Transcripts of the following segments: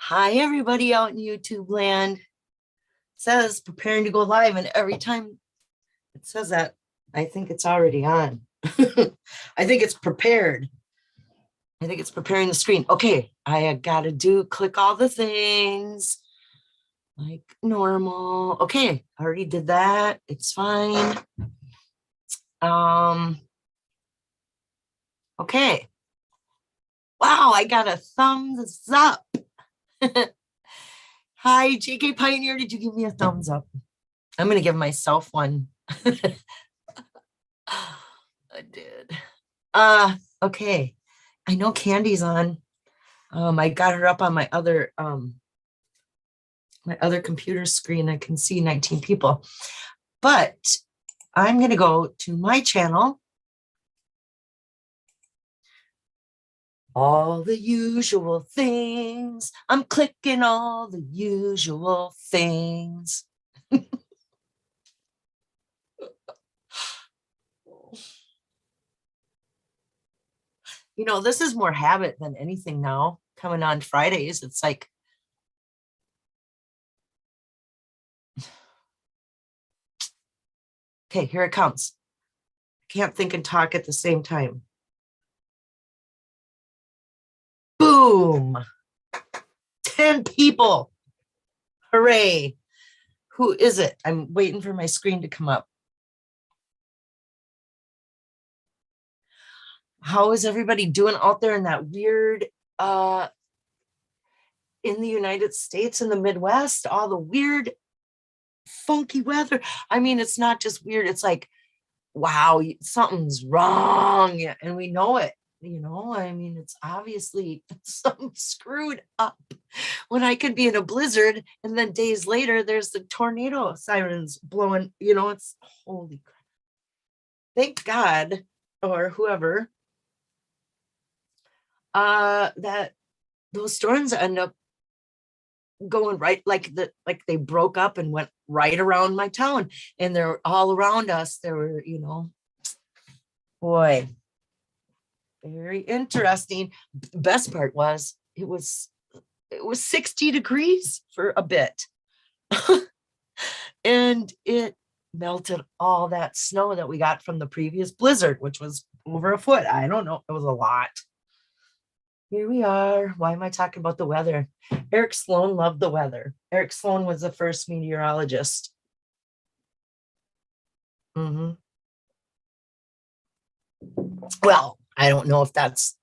Hi, everybody out in YouTube land. It says preparing to go live, and every time it says that, I think it's already on. I think it's prepared. I think it's preparing the screen. Okay, I gotta click all the things like normal. Okay, I already did that. It's fine. Okay. Wow, I got a thumbs up. Hi, JK Pioneer. Did you give me a thumbs up? I'm gonna give myself one. I did. Okay. I know Candy's on. I got her up on my other computer screen. I can see 19 people. But I'm gonna go to my channel. All the usual things. I'm clicking all the usual things. You know, this is more habit than anything now. Coming on Fridays, it's like, okay, here it comes. I can't think and talk at the same time. Boom. 10 people. Hooray. Who is it? I'm waiting for my screen to come up. How is everybody doing out there in that weird, in the United States, in the Midwest, all the weird, funky weather? I mean, it's not just weird. It's like, wow, something's wrong. And we know it, you know, I mean, it's obviously something screwed up when I could be in a blizzard. And then days later, there's the tornado sirens blowing, you know, it's holy crap. Thank God, or whoever, that those storms end up going right, like they broke up and went right around my town, and they're all around us. There were, you know, boy, very interesting. Best part was it was 60 degrees for a bit. And it melted all that snow that we got from the previous blizzard, which was over a foot. I don't know, it was a lot. Here we are. Why am I talking about the weather? Eric Sloane loved the weather. Eric Sloane was the first meteorologist. Well, I don't know if that's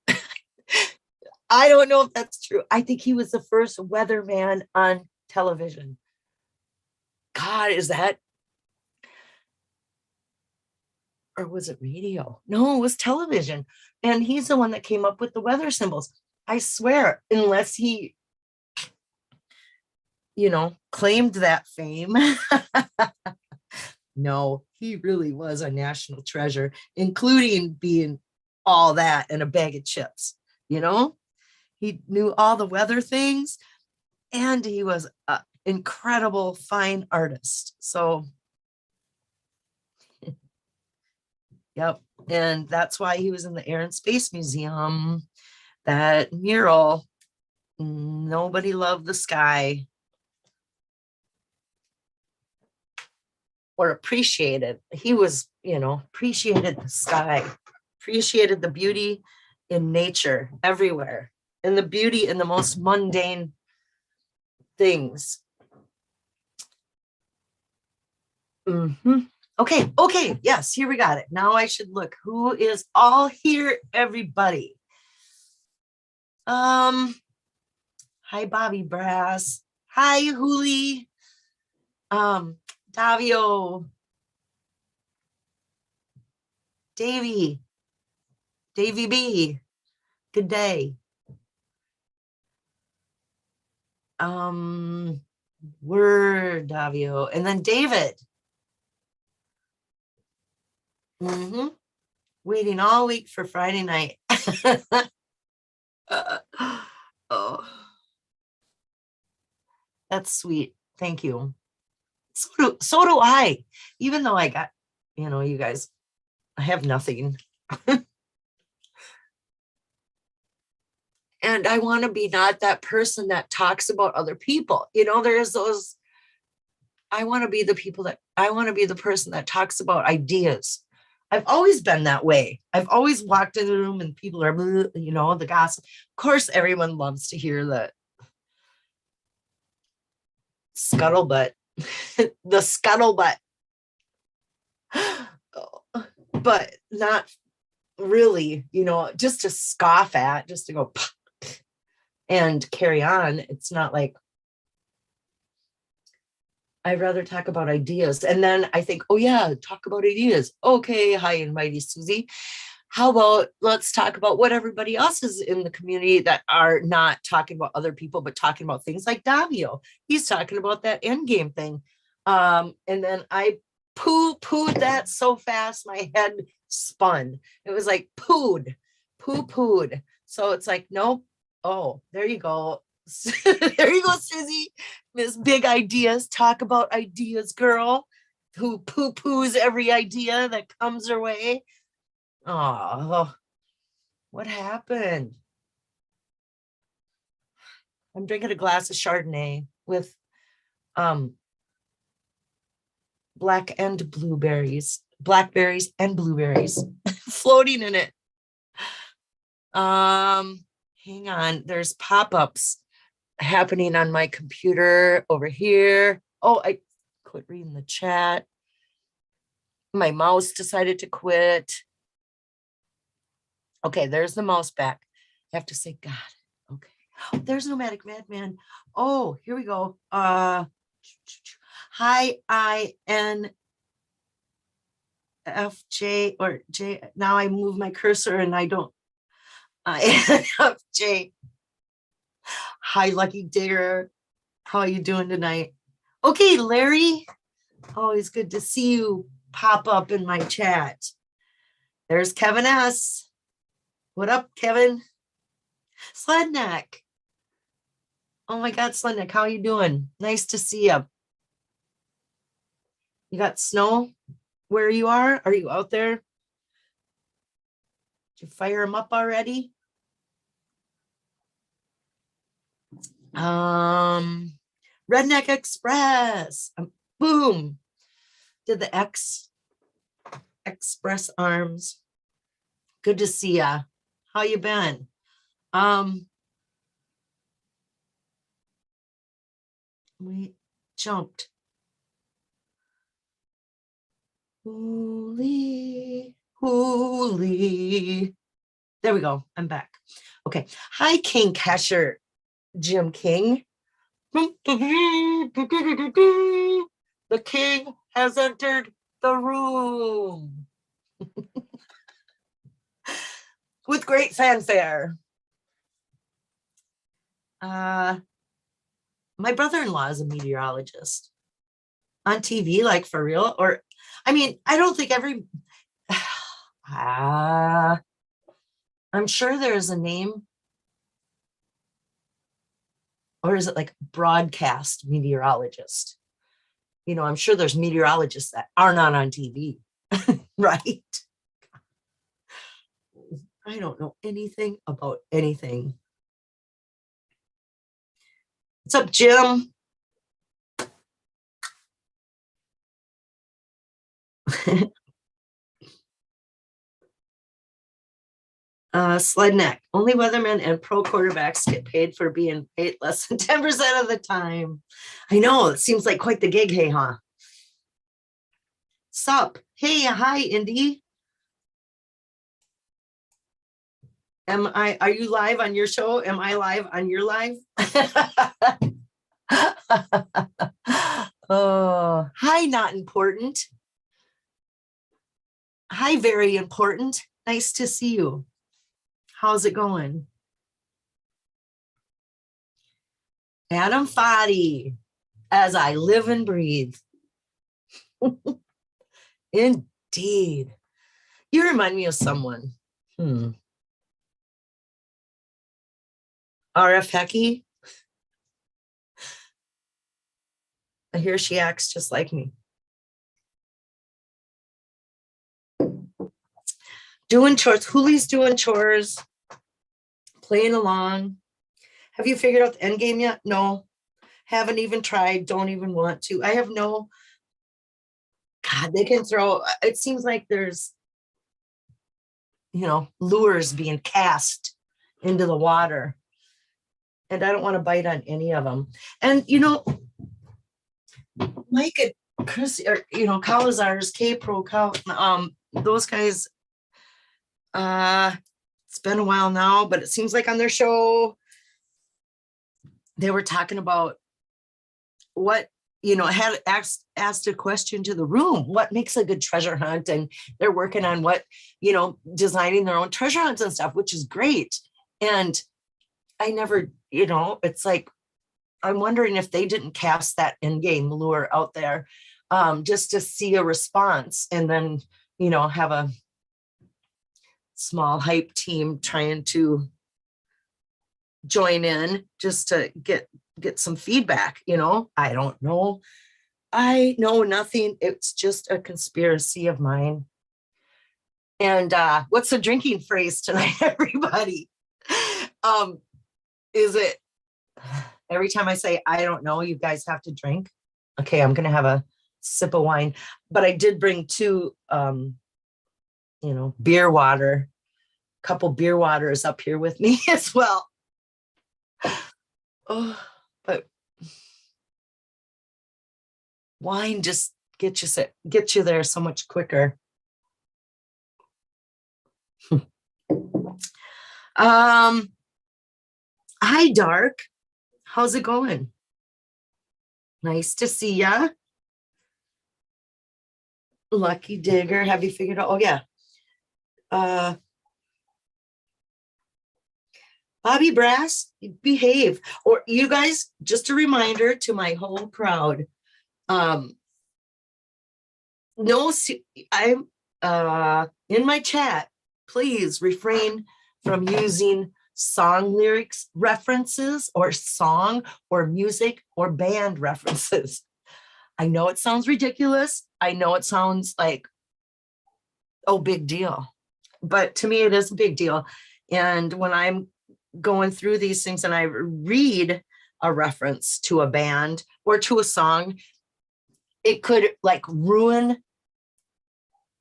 I don't know if that's true. I think he was the first weatherman on television. God, is that, or was it radio? No, it was television. And he's the one that came up with the weather symbols. I swear, unless he, you know, claimed that fame. No, he really was a national treasure, including being all that and a bag of chips. You know, he knew all the weather things, and he was an incredible fine artist. So, yep. And that's why he was in the Air and Space Museum. That mural, nobody loved the sky or appreciated. He was, you know, appreciated the sky, appreciated the beauty in nature everywhere, and the beauty in the most mundane things. Okay, yes, here we got it. Now I should look who is all here, everybody. Hi, Bobby Brass. Hi, Huli. Davio. Davy B. Good day. Word, Davio. And then David. Waiting all week for Friday night. Oh, that's sweet. Thank you. So do I. Even though I got, you know, you guys, I have nothing. And I want to be not that person that talks about other people. You know, there's those, I want to be the person that talks about ideas. I've always been that way. I've always walked in the room and people are, you know, the gossip. Of course, everyone loves to hear the scuttlebutt, the scuttlebutt, but not really, you know, just to scoff at, just to go and carry on. It's not like, I'd rather talk about ideas. And then I think, oh yeah, talk about ideas. Okay, hi and mighty Susie. How about let's talk about what everybody else is in the community that are not talking about other people, but talking about things like Davio. He's talking about that end game thing. And then I pooed that so fast, my head spun. It was like pooed. So it's like, nope. Oh, there you go. There you go, Susie. Miss Big Ideas. Talk about ideas, girl, who poo-poos every idea that comes her way. Oh, what happened? I'm drinking a glass of Chardonnay with blackberries and blueberries floating in it. Hang on, there's pop-ups happening on my computer over here. Oh, I quit reading the chat. My mouse decided to quit. Okay, there's the mouse back. I have to say, God, okay. Oh, there's Nomadic Madman. Oh, here we go. Hi, INFJ or J. Now I move my cursor and I don't. INFJ. Hi, Lucky Digger. How are you doing tonight? Okay, Larry. Always good to see you pop up in my chat. There's Kevin S. What up, Kevin? Sledneck. Oh my God, Sledneck, how are you doing? Nice to see you. You got snow where you are? Are you out there? Did you fire them up already? Redneck Express. Boom. Did the Express arms. Good to see ya. How you been? We jumped. Holy. There we go. I'm back. Okay. Hi, King Kesher, Jim King. The king has entered the room with great fanfare. My brother-in-law is a meteorologist on TV, like for real. Or, I mean, I don't think every. I'm sure there's a name. Or is it like broadcast meteorologist? You know, I'm sure there's meteorologists that are not on TV, right? I don't know anything about anything. What's up, Jim? Sledneck. Only weathermen and pro quarterbacks get paid for being paid less than 10% of the time. I know, it seems like quite the gig, hey, huh? Sup? Hey, hi, Indy. Are you live on your show? Am I live on your live? Oh, hi, not important. Hi, very important. Nice to see you. How's it going? Adam Foddy, as I live and breathe. Indeed. You remind me of someone. RF Hecky. I hear she acts just like me. Doing chores. Hoolie's doing chores. playing along. Have you figured out the end game yet? No, haven't even tried, don't even want to. I have no, God, they can throw, it seems like there's, lures being cast into the water. And I don't want to bite on any of them. And, Mike and Chris, or, Calazars, K-Pro, those guys, it's been a while now, but it seems like on their show, they were talking about what, had asked a question to the room, what makes a good treasure hunt? And they're working on what, designing their own treasure hunts and stuff, which is great. And I never, it's like, I'm wondering if they didn't cast that in-game lure out there just to see a response and then, have a small hype team trying to join in just to get some feedback. I don't know. I know nothing. It's just a conspiracy of mine. And what's the drinking phrase tonight, everybody? Is it every time I say, I don't know, you guys have to drink? Okay, I'm going to have a sip of wine, but I did bring two, couple beer waters up here with me as well. Oh, but wine just gets you there so much quicker. Hi, Dark. How's it going? Nice to see ya. Lucky Digger, have you figured out? Oh, yeah. Bobby Brass, behave. Or you guys, just a reminder to my whole crowd. I'm in my chat. Please refrain from using song lyrics references or song or music or band references. I know it sounds ridiculous. I know it sounds like, oh, big deal. But to me, it is a big deal. And when I'm going through these things and I read a reference to a band or to a song, it could like ruin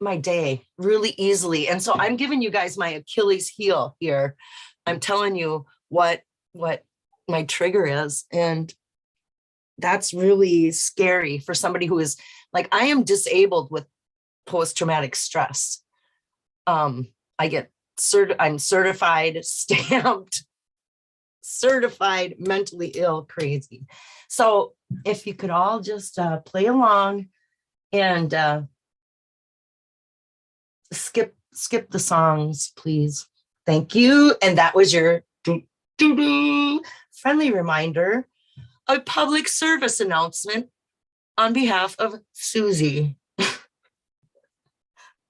my day really easily. And so I'm giving you guys my Achilles heel here. I'm telling you what my trigger is. And that's really scary for somebody who is like, I am disabled with post-traumatic stress. I'm certified, stamped, certified mentally ill, crazy. So if you could all just play along and skip the songs, please. Thank you. And that was your friendly reminder, a public service announcement on behalf of Susie.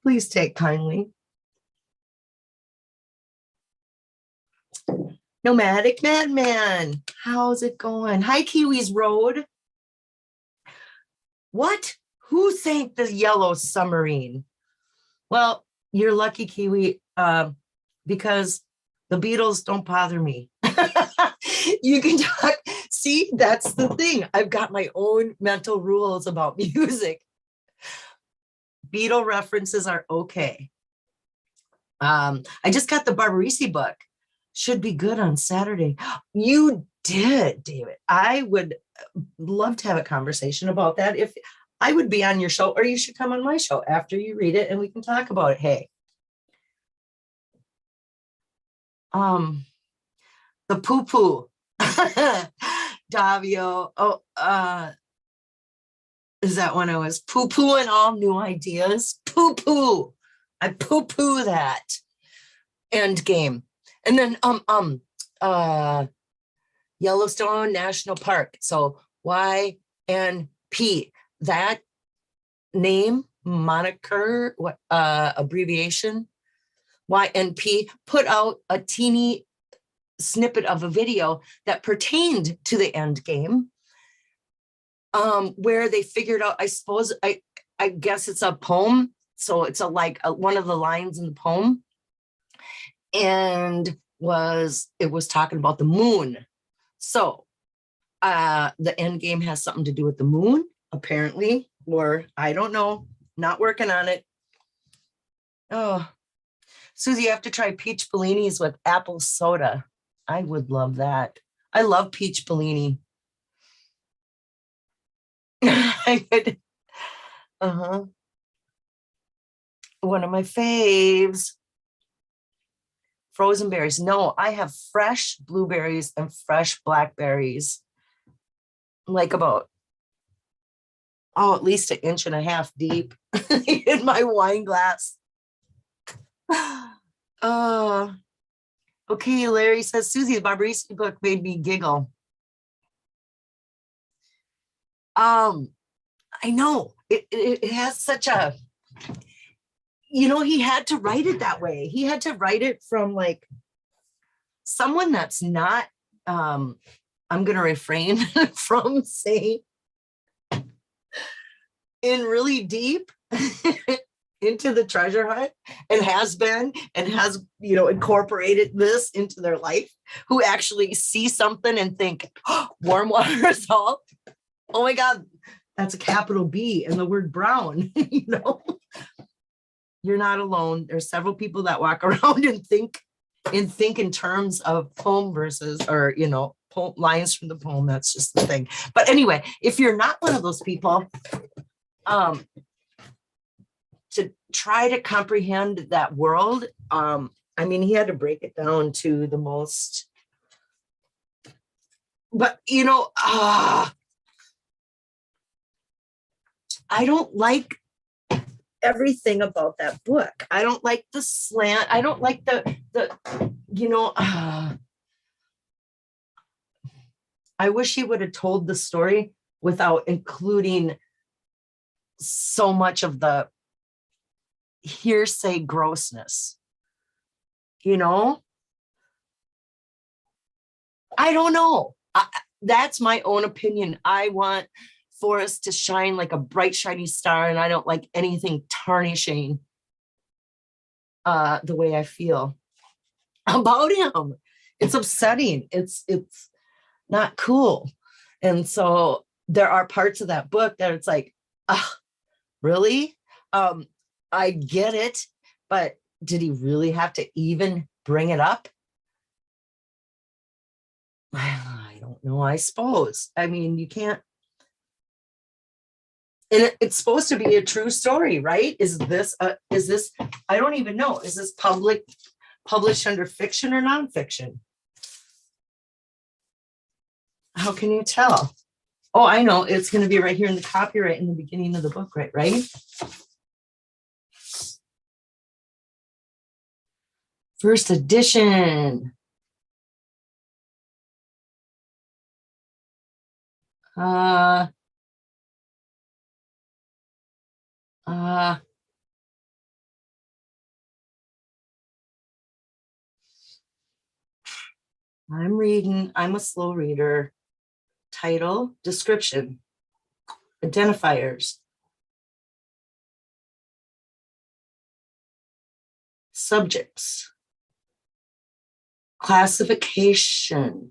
Please take kindly. Nomadic Madman, how's it going? Hi, Kiwis Road. What? Who sank the yellow submarine? Well, you're lucky, Kiwi, because the Beatles don't bother me. You can talk. See, that's the thing. I've got my own mental rules about music. Beatle references are okay. I just got the Barbarisi book. Should be good on Saturday. You did, David. I would love to have a conversation about that. If I would be on your show, or you should come on my show after you read it and we can talk about it. Hey. The poo-poo. Davio. Oh, is that when I was poo-pooing all new ideas? Poo-poo. I poo-poo that. End game. And then Yellowstone National Park. So YNP. That name, moniker, abbreviation, YNP, put out a teeny snippet of a video that pertained to the end game, where they figured out, I suppose, I guess it's a poem. So it's one of the lines in the poem. And it was talking about the moon. So the end game has something to do with the moon, apparently, or I don't know, not working on it. Oh, Susie, you have to try peach bellinis with apple soda. I would love that. I love peach bellini. I would, uh-huh. One of my faves. Frozen berries. No, I have fresh blueberries and fresh blackberries. Like about, at least 1.5 inches deep in my wine glass. Okay, Larry says, Susie, the Barbarisi book made me giggle. I know it has such a, he had to write it that way. He had to write it from like someone that's not, I'm going to refrain from saying in really deep into the treasure hunt and has incorporated this into their life, who actually see something and think, oh, warm water salt. Oh my God, that's a capital B and the word brown. You're not alone. There's several people that walk around and think in terms of poem verses, or lines from the poem. That's just the thing. But anyway, if you're not one of those people, to try to comprehend that world, he had to break it down to the most, but I don't like everything about that book. I don't like the slant. I don't like I wish he would have told the story without including so much of the hearsay grossness. I don't know. That's my own opinion. I want Forrest to shine like a bright, shiny star, and I don't like anything tarnishing the way I feel about him. It's upsetting. It's not cool. And so there are parts of that book that it's like, really? I get it, but did he really have to even bring it up? I don't know, I suppose. You can't. And it's supposed to be a true story, right? Is this, I don't even know. Is this published under fiction or nonfiction? How can you tell? Oh, I know. It's going to be right here in the copyright in the beginning of the book, right? First edition. I'm reading. I'm a slow reader. Title, description, identifiers, subjects, classification.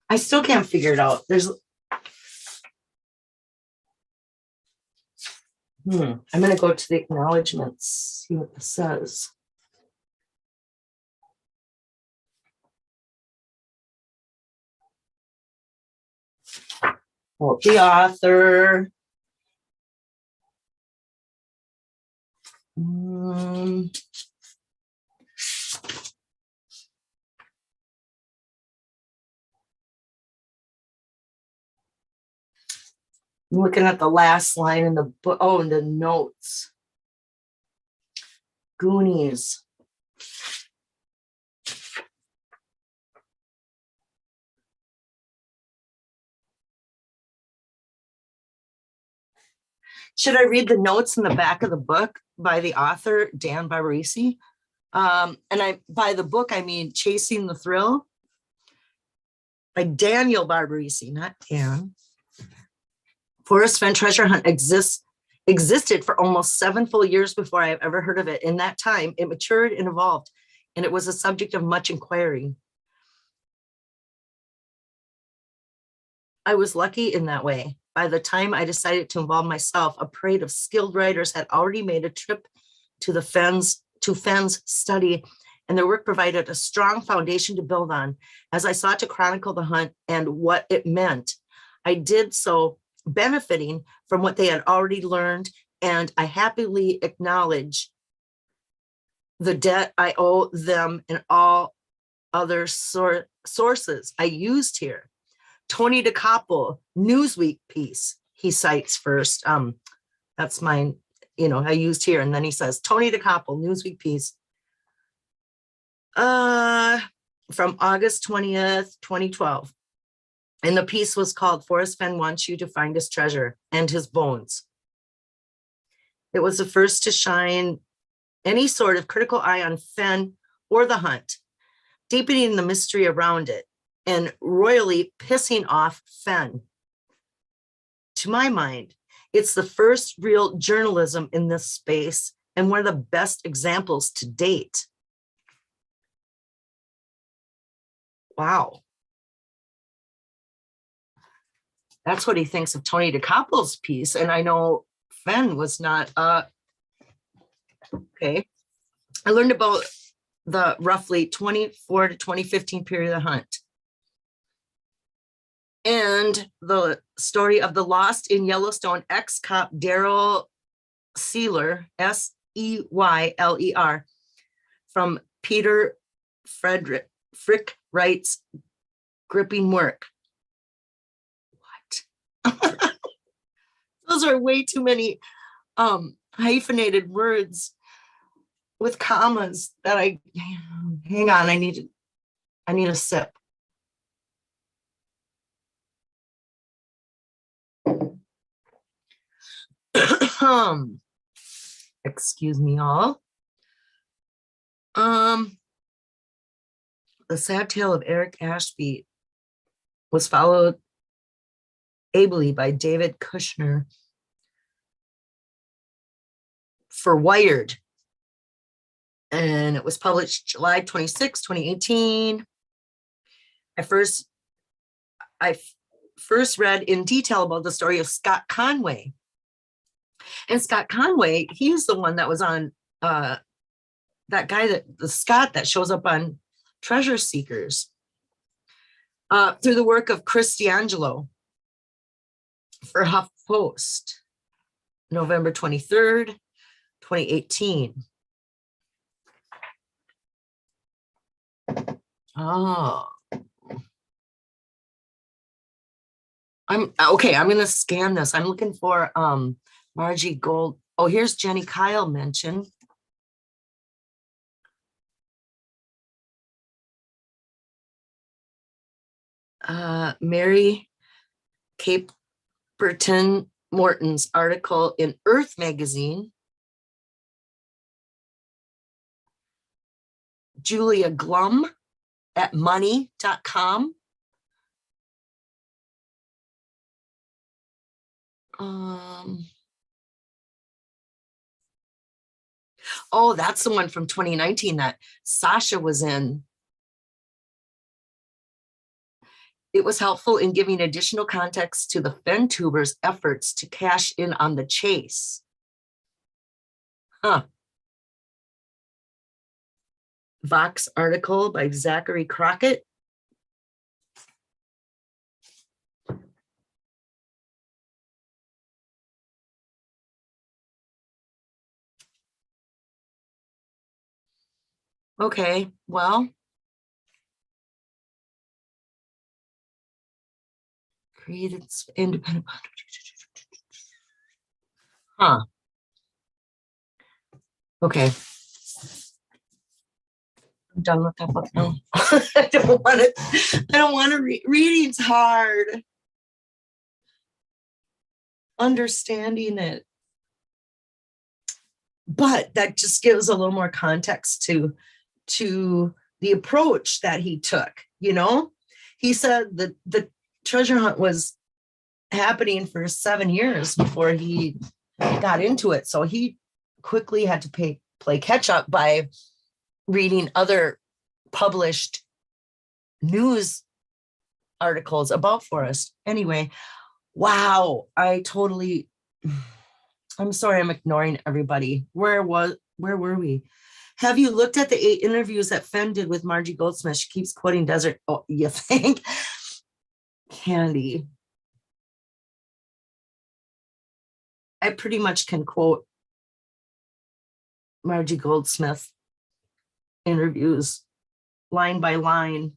I still can't figure it out. I'm going to go to the acknowledgements, see what this says. Well, the author. I'm looking at the last line in the book. Oh, in the notes. Goonies. Should I read the notes in the back of the book by the author, Dan Barbarisi? And by the book, I mean Chasing the Thrill by Daniel Barbarisi, not Dan. Forrest Fenn treasure hunt exists existed for almost 7 full years before I have ever heard of it. In that time, it matured and evolved, and it was a subject of much inquiry. I was lucky in that way. By the time I decided to involve myself, a parade of skilled writers had already made a trip to Fenn's study, and their work provided a strong foundation to build on. As I sought to chronicle the hunt and what it meant, I did so benefiting from what they had already learned, and I happily acknowledge the debt I owe them and all other sources I used here. Tony DeCappo, Newsweek piece, he cites first. That's mine, I used here. And then he says, Tony DeCappo, Newsweek piece. From August 20th, 2012. And the piece was called Forrest Fenn Wants You to Find His Treasure and His Bones. It was the first to shine any sort of critical eye on Fenn or the hunt, deepening the mystery around it and royally pissing off Fenn. To my mind, it's the first real journalism in this space and one of the best examples to date. Wow. That's what he thinks of Tony DeCappo's piece. And I know Fenn was not, okay. I learned about the roughly 24 to 2015 period of the hunt. And the story of the lost in Yellowstone ex-cop Daryl Seiler, Seyler, from Peter Frick Wright's gripping work. What? Those are way too many hyphenated words with commas that hang on, I need a sip. Excuse me all. The sad tale of Eric Ashby was followed ably by David Kushner for Wired. And it was published July 26, 2018. I first read in detail about the story of Scott Conway. And Scott Conway, he's the one that was on that guy, the Scott that shows up on Treasure Seekers through the work of Chris D'Angelo for HuffPost, November 23rd, 2018. Oh. I'm going to scan this. I'm looking for Margie Gold. Oh, here's Jenny Kyle mentioned. Mary Caperton Morton's article in Earth magazine. Julia Glum at money.com. Oh, that's the one from 2019 that Sasha was in. It was helpful in giving additional context to the FenTubers' efforts to cash in on the chase. Huh. Vox article by Zachary Crockett. Okay, well. Created independent. Huh. Okay. I'm done with that book now. I don't want to read. Reading's hard. Understanding it. But that just gives a little more context to the approach that he took, He said that the treasure hunt was happening for 7 years before he got into it. So he quickly had to play catch up by reading other published news articles about Forrest. Anyway, wow, I'm sorry, I'm ignoring everybody. Where were we? Have you looked at the 8 interviews that Fenn did with Margie Goldsmith? She keeps quoting desert. Oh, you think? Candy. I pretty much can quote Margie Goldsmith interviews line by line.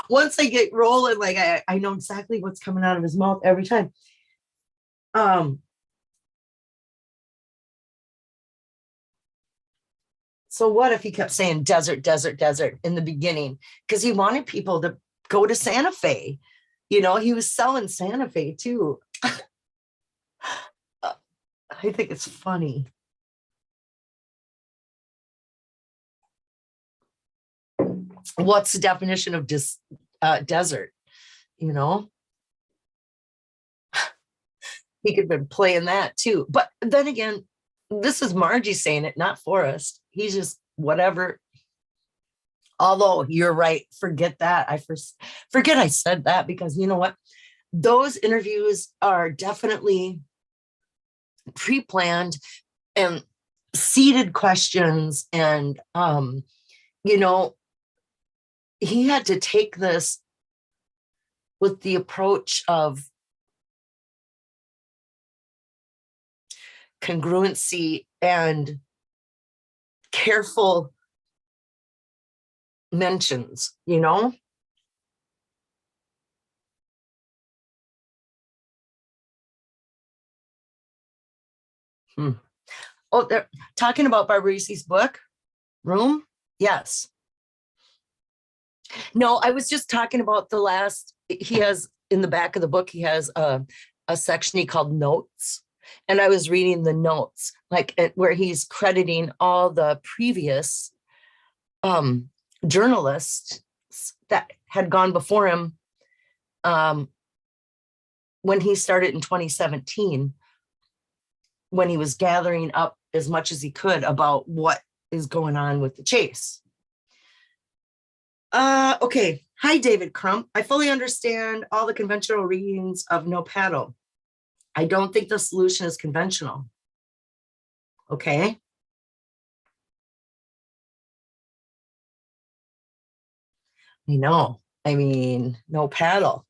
Once I get rolling, like I know exactly what's coming out of his mouth every time. So what if he kept saying desert, desert, desert in the beginning? Because he wanted people to go to Santa Fe. You know, he was selling Santa Fe too. I think it's funny. What's the definition of desert? You know, he could have been playing that too. But then again, this is Margie saying it, not Forrest. He's just whatever. Although you're right, forget that. Forget I said that, because you know what? Those interviews are definitely pre-planned and seeded questions. And, you know, he had to take this with the approach of congruency and careful mentions, you know? Oh, they're talking about Barbarisi's book, Room? Yes. No, I was just talking about the last, he has in the back of the book, he has a section he called Notes. And I was reading the notes, like where he's crediting all the previous journalists that had gone before him when he started in 2017, when he was gathering up as much as he could about what is going on with the chase. Okay. Hi, David Crump. I fully understand all the conventional readings of no paddle. I don't think the solution is conventional. Okay. I know. I mean, no paddle.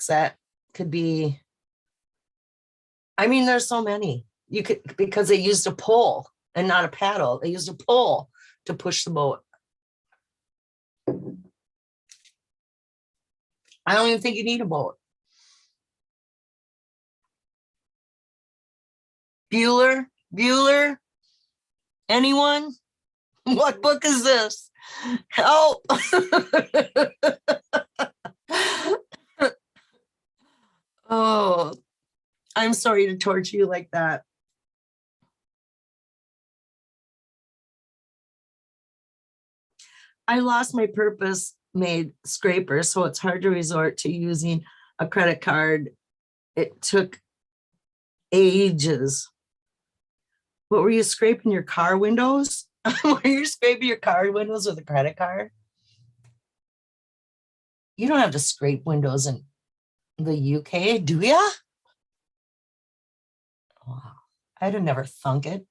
That could be, I mean, there's so many. You could, because they used a pole and not a paddle. They used a pole to push the boat. I don't even think you need a boat. Bueller, anyone? What book is this? Help. Oh, I'm sorry to torture you like that. I lost my purpose made scraper, so it's hard to resort to using a credit card. It took ages. What were you scraping your car windows? Were you scraping your car windows with a credit card? You don't have to scrape windows in the UK, do ya? Oh, I'd have never thunk it.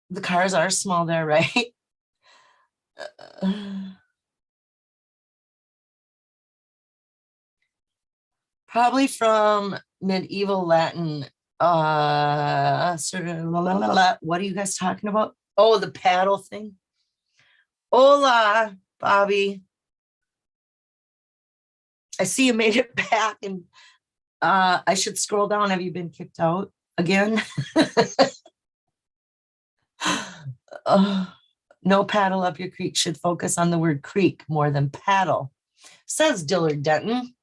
The cars are small there, right? Probably from medieval Latin. Sort of, what are you guys talking about? Oh, the paddle thing. Hola, Bobby. I see you made it back, and I should scroll down. Have you been kicked out again? No paddle up your creek. Should focus on the word creek more than paddle, says Dillard Denton.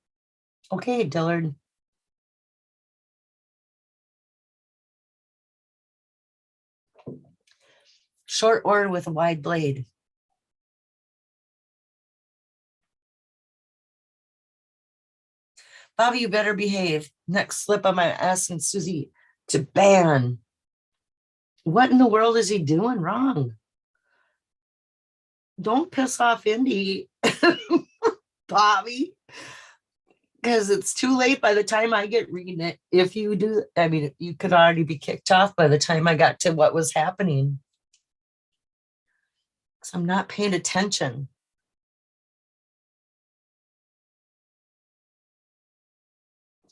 Okay, Dillard. Short oar with a wide blade. Bobby, you better behave. Next slip on my asking Susie to ban. What in the world is he doing wrong? Don't piss off Indy, Bobby, because it's too late by the time I get reading it. If you do, I mean, you could already be kicked off by the time I got to what was happening. Because I'm not paying attention.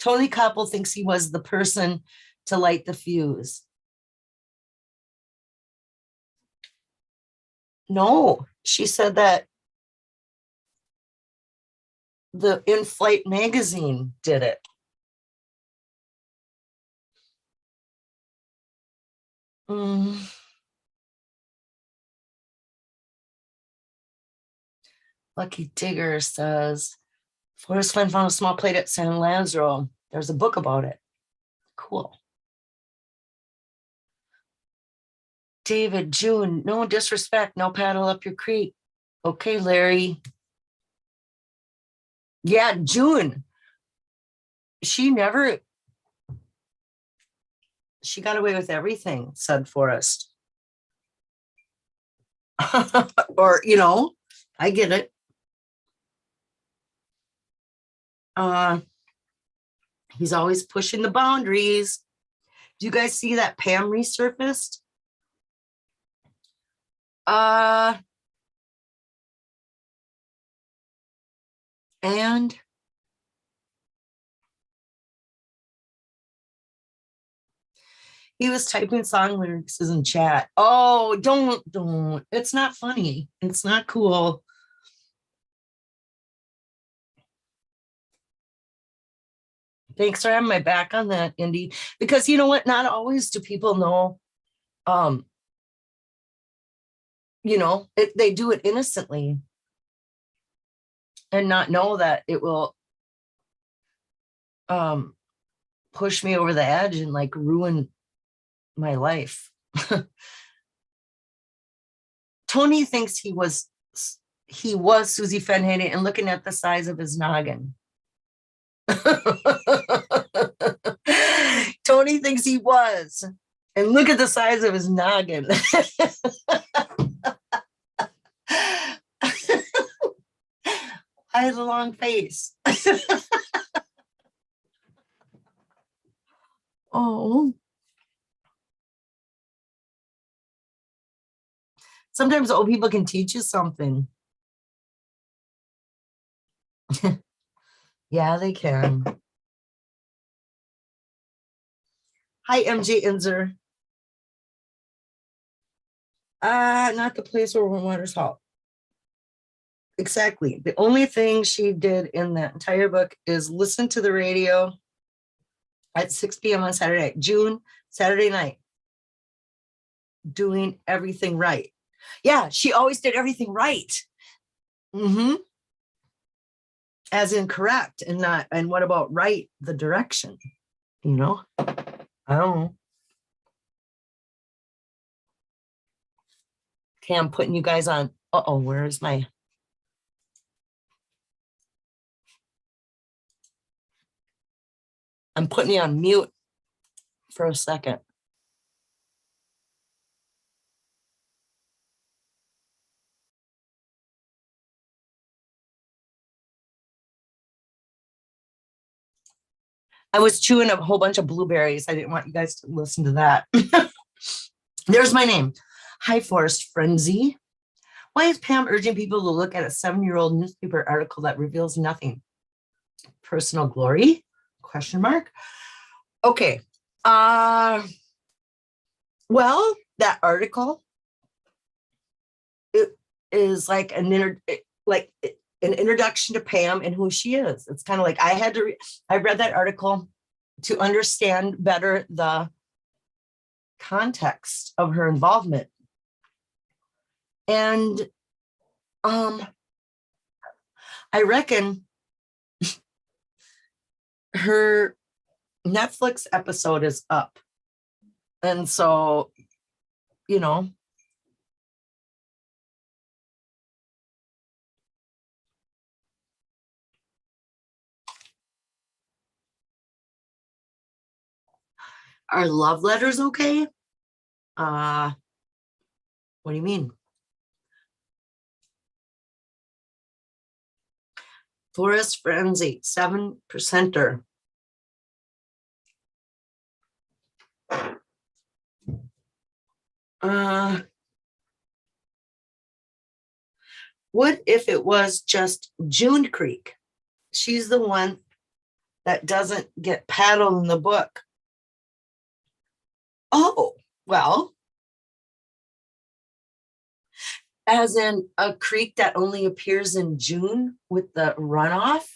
Tony Koppel thinks he was the person to light the fuse. No, she said that the In-Flight magazine did it. Lucky Digger says, Forrest Fenn found a small plate at San Lazaro. There's a book about it. Cool. David, June, no disrespect, no paddle up your creek. Okay, Larry. Yeah, June. She got away with everything, said Forrest. Or, I get it. He's always pushing the boundaries. Do you guys see that Pam resurfaced? And he was typing song lyrics in chat. Oh, don't. It's not funny. It's not cool. Thanks for having my back on that, Indy. Because you know what? Not always do people know. They do it innocently and not know that it will push me over the edge and like ruin my life. Tony thinks he was Susie Fennhaven, and looking at the size of his noggin. Tony thinks he was, and look at the size of his noggin. I had a long face. Oh. Sometimes old people can teach you something. Yeah, they can. Hi, MJ Inzer. Not the place where water's hot. Exactly. The only thing she did in that entire book is listen to the radio at 6 p.m. on Saturday night. June, Saturday night. Doing everything right. Yeah, she always did everything right. Mm-hmm. As in correct and not, and what about right, the direction? I don't know. Okay, I'm putting you guys on. Where's my... I'm putting you on mute for a second. I was chewing a whole bunch of blueberries. I didn't want you guys to listen to that. There's my name. Hi, Forrest Frenzy. Why is Pam urging people to look at a 7-year-old newspaper article that reveals nothing? Personal glory? Question mark. Okay. Well, that article, it is like an introduction to Pam and who she is. It's kind of like I read that article to understand better the context of her involvement. And I reckon her Netflix episode is up. And so, Are love letters okay? What do you mean? Forrest Frenzy, 7%er. What if it was just June Creek? She's the one that doesn't get paddled in the book. Oh, well, as in a creek that only appears in June with the runoff,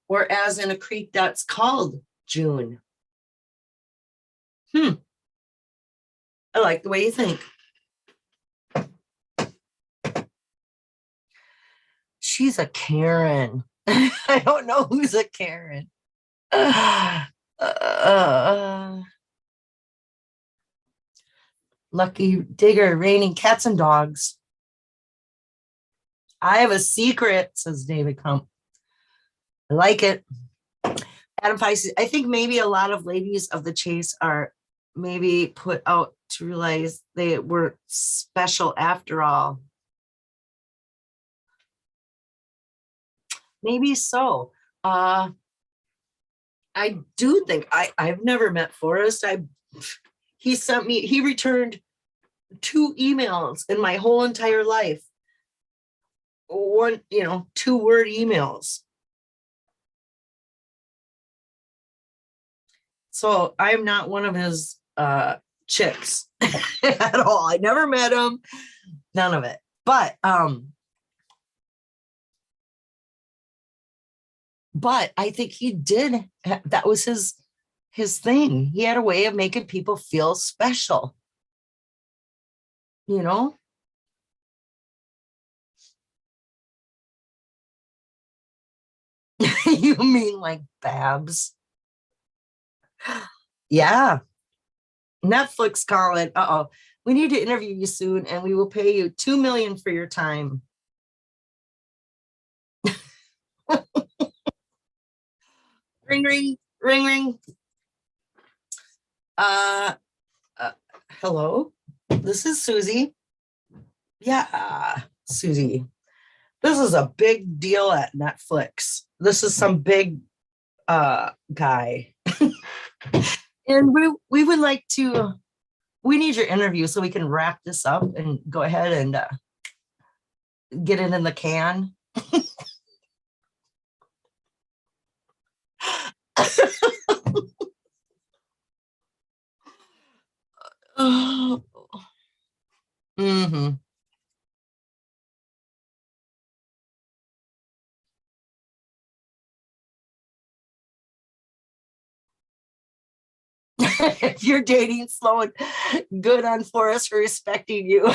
or as in a creek that's called June? I like the way you think. She's a Karen. I don't know who's a Karen. Lucky Digger, raining cats and dogs. I have a secret, says David Crump. I like it. Adam Pisces, I think maybe a lot of ladies of the chase are maybe put out to realize they were special after all. Maybe so. I do think I've never met Forrest. He returned 2 emails in my whole entire life. One, 2-word emails. So I'm not one of his chicks at all. I never met him, none of it. But I think he did. That was his thing. He had a way of making people feel special. You mean like Babs? Yeah. Netflix calling. Uh-oh. We need to interview you soon, and we will pay you $2 million for your time. Ring, ring, ring, ring. Hello, this is Susie. Yeah, Susie. This is a big deal at Netflix. This is some big guy. And we would like to, we need your interview so we can wrap this up and go ahead and get it in the can. Mm-hmm. If you're dating Sloane, good on Forrest for respecting you.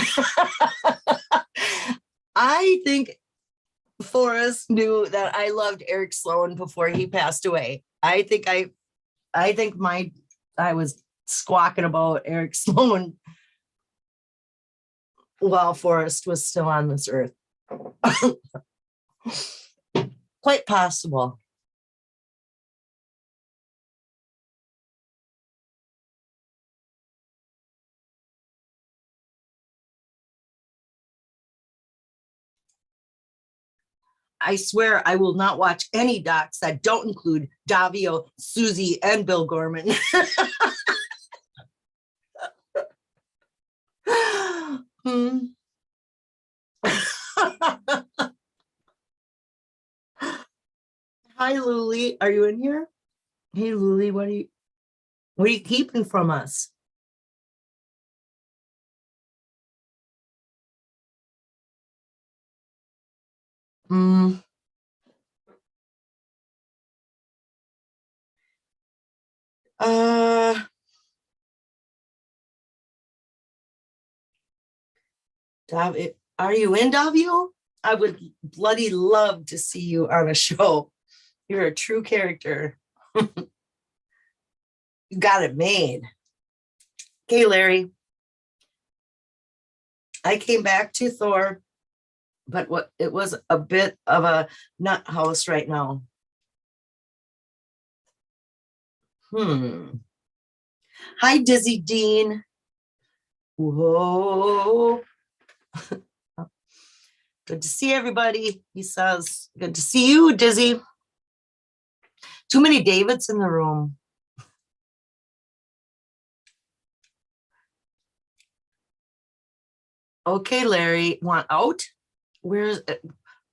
I think Forrest knew that I loved Eric Sloane before he passed away. I think I was squawking about Eric Sloane while Forrest was still on this earth. Quite possible. I swear I will not watch any docs that don't include Davio, Susie, and Bill Gorman. Hi, Luli. Are you in here? Hey, Luli, what are you keeping from us? Mm. Uh, are you in, Davio? I would bloody love to see you on a show. You're a true character. You got it made. Okay, Larry. I came back to Thor, but it was a bit of a nut house right now. Hi, Dizzy Dean. Whoa. Good to see everybody. He says, good to see you, Dizzy. Too many Davids in the room. Okay, Larry, want out? Where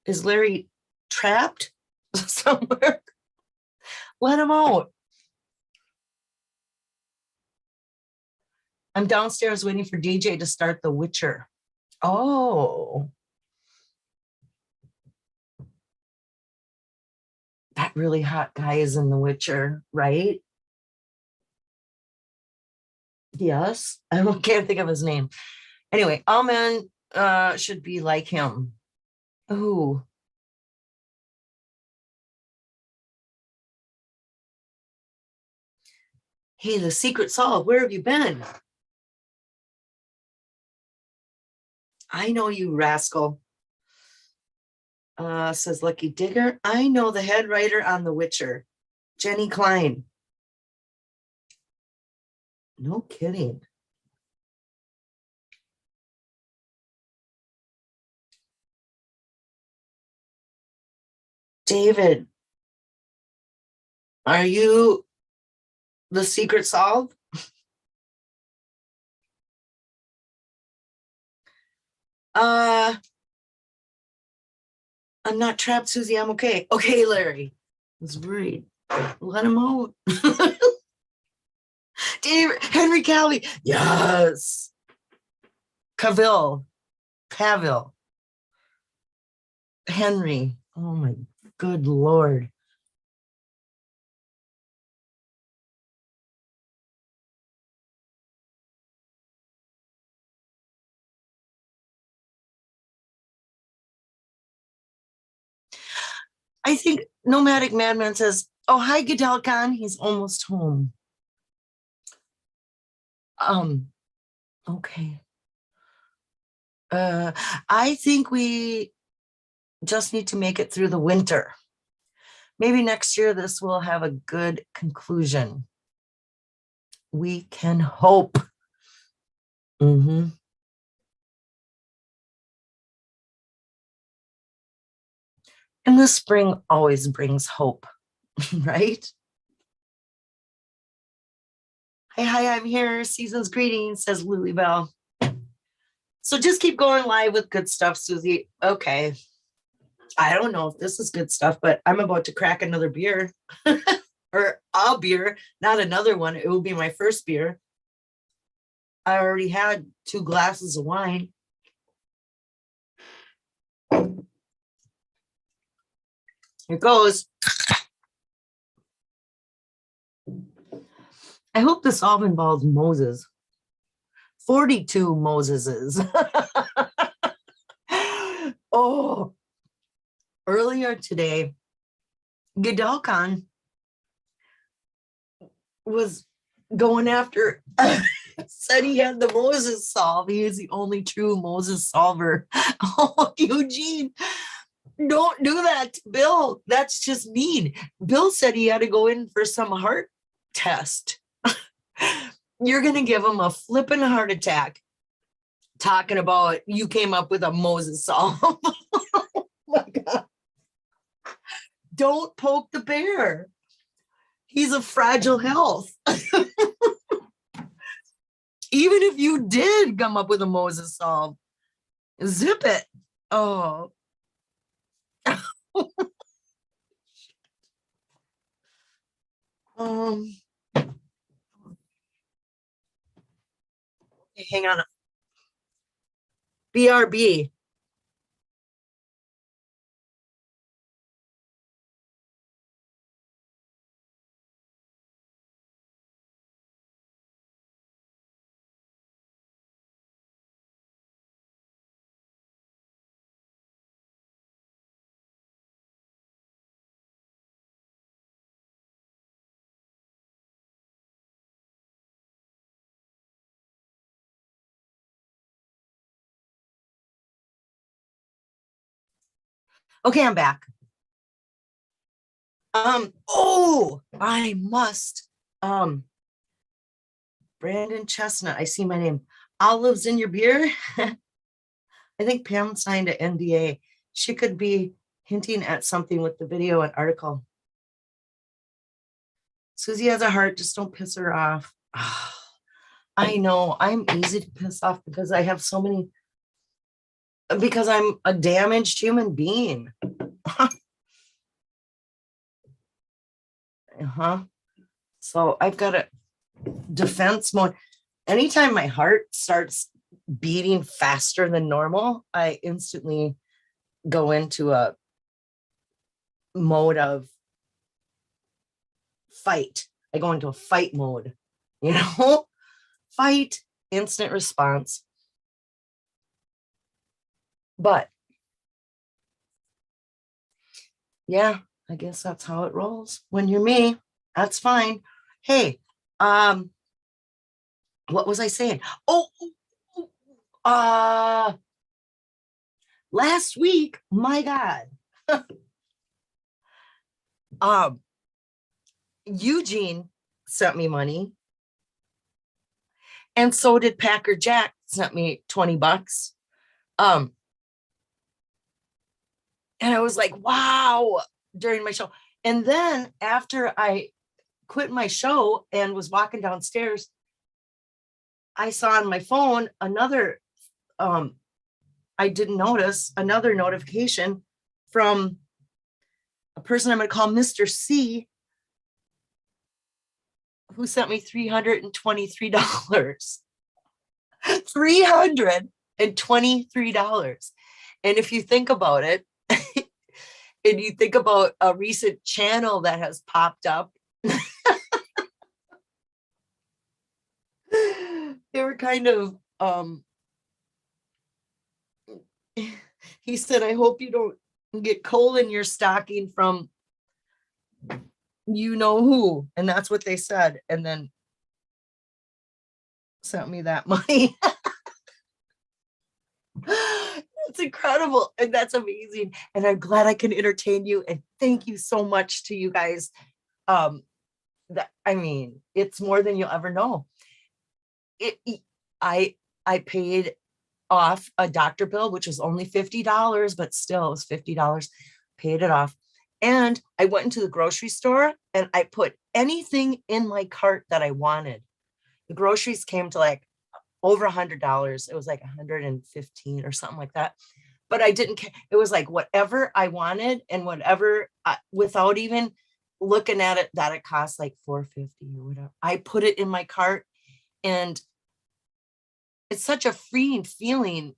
is Larry trapped somewhere? Let him out. I'm downstairs waiting for DJ to start The Witcher. Oh, that really hot guy is in The Witcher, right? Yes. Can't think of his name. Anyway, all men should be like him. Ooh. Hey, the secret solved. Where have you been? I know you, rascal. Says Lucky Digger. I know the head writer on The Witcher, Jenny Klein. No kidding. David, are you the secret solved? I'm not trapped, Susie. I'm okay. Okay, Larry. I was worried. Let him out. David, Henry Callie. Yes. Cavill. Henry. Oh my good Lord. I think Nomadic Madman says, oh, hi, Gadal Khan. He's almost home. Okay. I think we just need to make it through the winter. Maybe next year this will have a good conclusion. We can hope. Mm-hmm. And the spring always brings hope, right? Hi, I'm here. Season's greetings, says Lily Bell. So just keep going live with good stuff, Susie. Okay. I don't know if this is good stuff, but I'm about to crack another beer or a beer, not another one. It will be my first beer. I already had 2 glasses of wine. Here goes. I hope this all involves Moses. 42 Moseses. Oh, earlier today, Gadal Khan was going after, said he had the Moses solve. He is the only true Moses solver. Oh, Eugene, don't do that, Bill. That's just mean. Bill said he had to go in for some heart test. You're going to give him a flipping heart attack talking about you came up with a Moses solve. Oh my God. Don't poke the bear. He's a fragile health. Even if you did come up with a Moses solve, zip it. Oh. um, hang on. BRB. Okay, I'm back. I must Brandon Chestnut. I see my name. Olives in your beer. I think Pam signed an NDA. She could be hinting at something with the video and article. Susie has a heart. Just don't piss her off. Oh, I know I'm easy to piss off because I have so many, because I'm a damaged human being. So I've got a defense mode. Anytime my heart starts beating faster than normal, I instantly go into a mode of fight. I go into a fight mode, fight, instant response. But yeah, I guess that's how it rolls. When you're me, that's fine. Hey, what was I saying? Last week, my God. Eugene sent me money. And so did Packer Jack, sent me $20. And I was like, wow, during my show. And then after I quit my show and was walking downstairs, I saw on my phone another, I didn't notice another notification from a person I'm going to call Mr. C, who sent me $323. $323. And if you think about it, and you think about a recent channel that has popped up, they were kind of, he said, I hope you don't get coal in your stocking from you know who. And that's what they said. And then sent me that money. It's incredible. And that's amazing. And I'm glad I can entertain you. And thank you so much to you guys. I mean, it's more than you'll ever know. I paid off a doctor bill, which was only $50, but still it was $50, paid it off. And I went into the grocery store and I put anything in my cart that I wanted. The groceries came to like over $100. It was like 115 or something like that. But I didn't care. It was like whatever I wanted and whatever, without even looking at it, that it cost like $4.50 or whatever. I put it in my cart, and it's such a freeing feeling.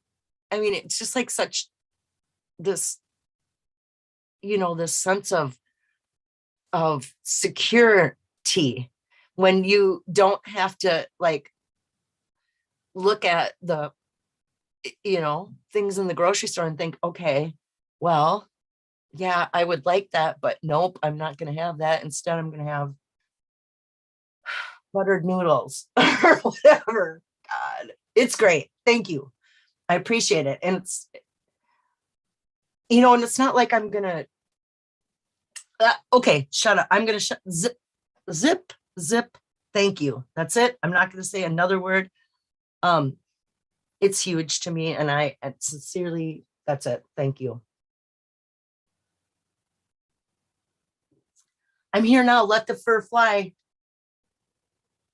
I mean, it's just like such this, this sense of security when you don't have to like look at the, things in the grocery store and think, okay, well, yeah, I would like that, but nope, I'm not going to have that. Instead, I'm going to have buttered noodles or whatever. God, it's great. Thank you. I appreciate it. And it's, and it's not like I'm going to, okay, shut up. I'm going to zip. Thank you. That's it. I'm not going to say another word. It's huge to me. And I sincerely, that's it. Thank you. I'm here now. Let the fur fly.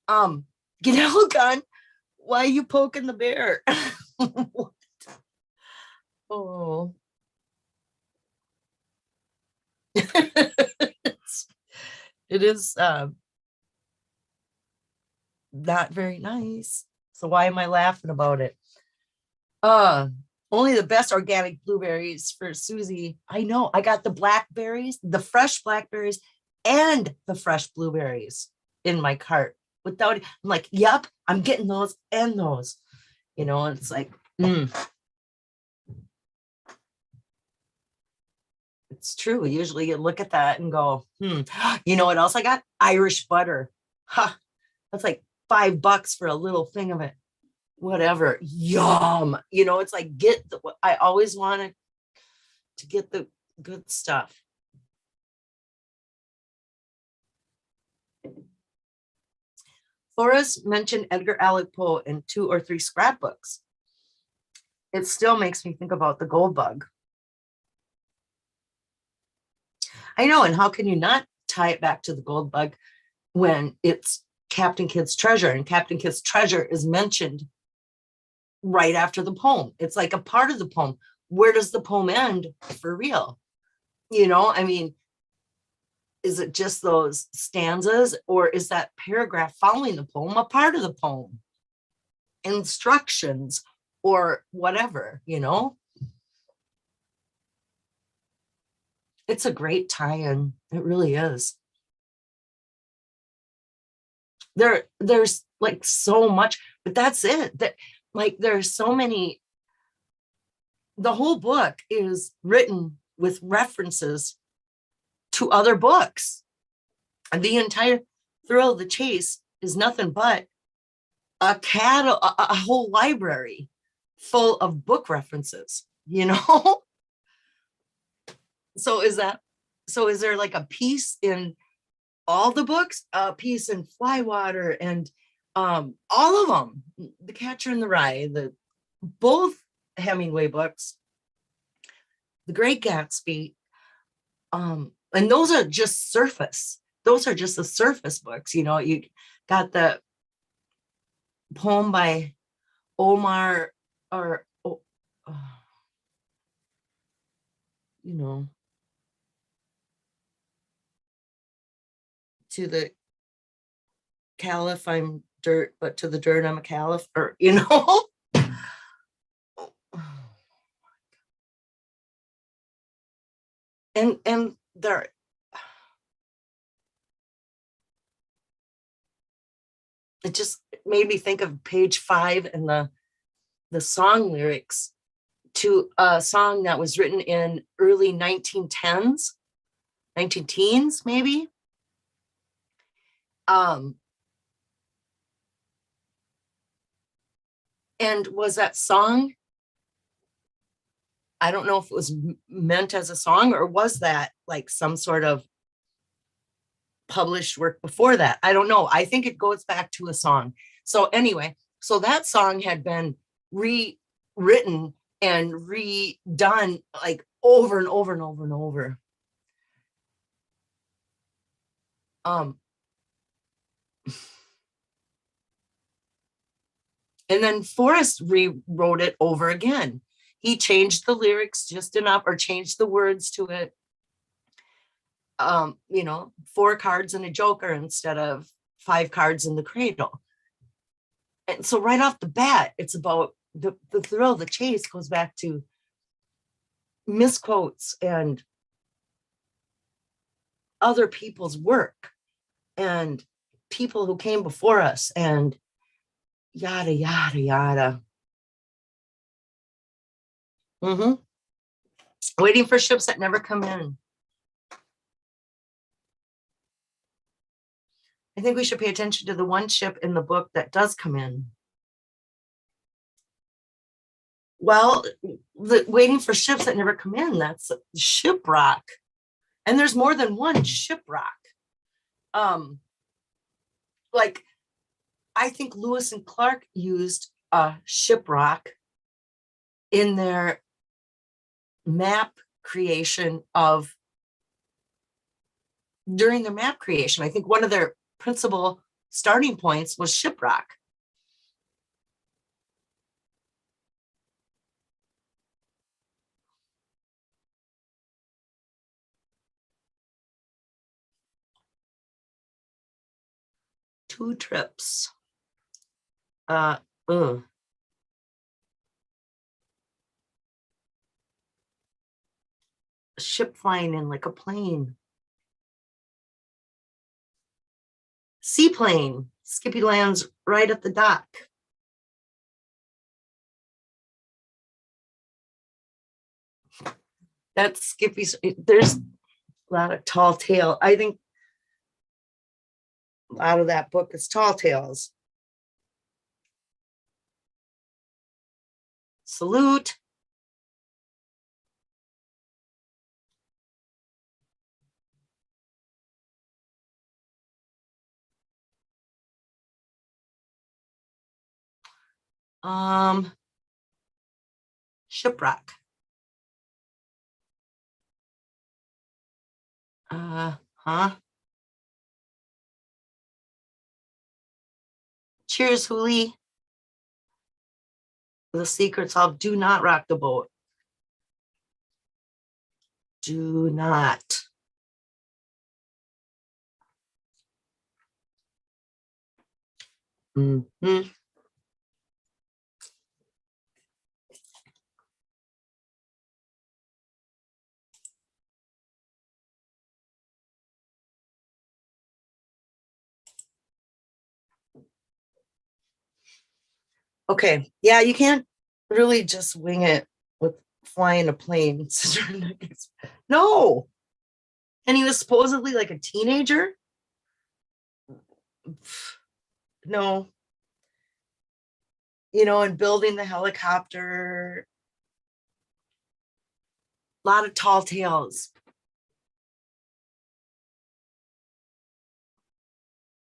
Get out, gun. Why are you poking the bear? What? Oh. It is not very nice. So why am I laughing about it? Only the best organic blueberries for Susie. I know. I got the blackberries, the fresh blackberries, and the fresh blueberries in my cart. Without it, I'm like, yep, I'm getting those and those. It's like, It's true. Usually you look at that and go, You know what else I got? Irish butter. Ha! That's like $5 for a little thing of it. Whatever. Yum. It's like I always wanted to get the good stuff. Forrest mentioned Edgar Allan Poe in 2 or 3 scrapbooks. It still makes me think about the gold bug. I know, and how can you not tie it back to the gold bug when it's Captain Kidd's treasure, and Captain Kidd's treasure is mentioned right after the poem. It's like a part of the poem. Where does the poem end for real? You know, I mean, is it just those stanzas, or is that paragraph following the poem a part of the poem? Instructions or whatever, you know? It's a great tie-in. It really is. There's like so much, but that's it. That like there's so many. The whole book is written with references to other books. And the entire Thrill of the Chase is nothing but a whole library full of book references, you know? So is there like a piece in all the books, a piece in Flywater, and all of them, The Catcher in the Rye, both Hemingway books, The Great Gatsby, and those are just surface. Those are just the surface books. You know, you got the poem by Omar, or you know, to the caliph I'm dirt, but to the dirt I'm a caliph, or you know. And there, it just made me think of page 5 and the song lyrics to a song that was written in early 1910s, 19 teens maybe. And was that song, I don't know if it was meant as a song, or was that like some sort of published work before that? I don't know. I think it goes back to a song. So anyway, so that song had been rewritten and redone like over and over and over and over. And then Forrest rewrote it over again. He changed the lyrics just enough, or changed the words to it. You know, 4 cards and a joker instead of 5 cards in the cradle. And so right off the bat, it's about the thrill of the chase goes back to misquotes and other people's work and people who came before us and yada, yada, yada. Waiting for ships that never come in. I think we should pay attention to the one ship in the book that does come in. Well, waiting for ships that never come in, that's shipwreck. And there's more than one shipwreck. Like, I think Lewis and Clark used a shipwreck in their map creation during their map creation. I think one of their principal starting points was shipwreck. Two trips. A ship flying in like a plane. Seaplane. Skippy lands right at the dock. That's Skippy's. There's a lot of tall tale. I think a lot of that book is tall tales. Salute. Shipwreck. Cheers, Huli. The secret's all do not rock the boat. Do not. Mm-hmm. Okay. Yeah, you can't really just wing it with flying a plane. No. And he was supposedly like a teenager. No. You know, and building the helicopter. A lot of tall tales.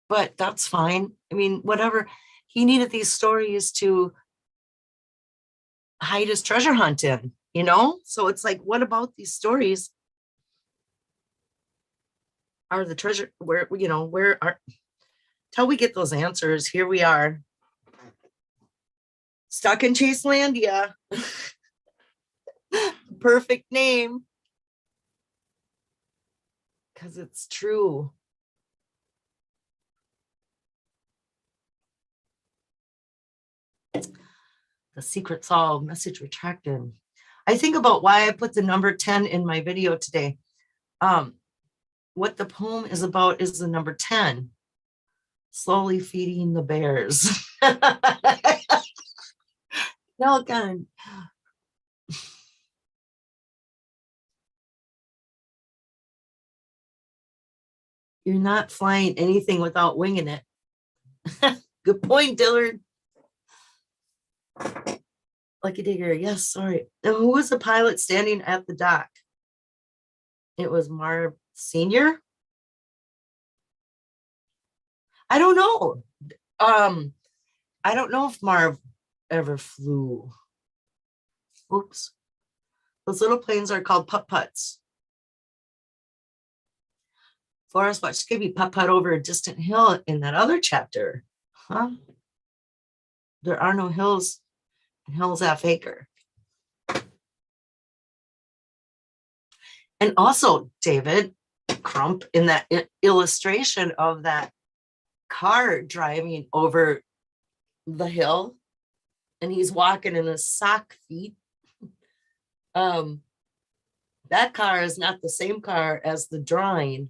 But that's fine. I mean, whatever. He needed these stories to hide his treasure hunt in, you know? So it's like, what about these stories are the treasure? Where, you know, where are, till we get those answers, here we are. Stuck in Chaselandia. Perfect name. Because it's true. The secret solved, message retracted. I think about why I put the number 10 in my video today. What the poem is about is the number 10. Slowly feeding the bears. No, again. You're not flying anything without winging it. Good point, Dillard. Lucky Digger, yes, sorry. Now, who was the pilot standing at the dock? It was Marv Sr. I don't know. I don't know if Marv ever flew. Oops. Those little planes are called putt-putts. Forrest watched Skippy putt-putt over a distant hill in that other chapter. Huh? There are no hills in Hell's Half Acre. And also, David Crump, in that illustration of that car driving over the hill, and he's walking in his sock feet. That car is not the same car as the drawing